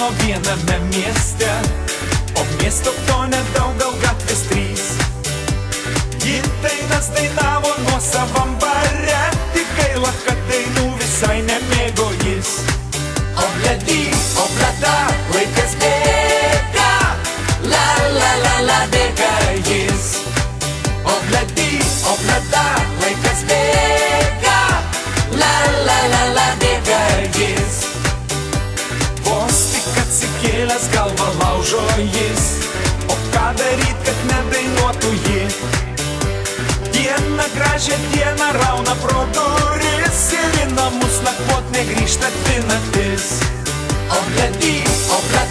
gyveno viename mieste, o miesto to nedaug, gal gatvės 3. Ji dainas dainavo nuosavam bare, tik gaila, kad dainų visai nemėgo jis. Obledy, oblada, laikas bėga, la la la la bėga jis. Obledy, oblada, laikas bėga, la la la la bėga jis. Vos tik atsikėlęs galvą laužo jis, o ką daryt, kad nedainuotų ji. Dieną gražią dieną rauna pro duris ir į namus nakvot negrįžta 2 naktis. Obledy, oblada.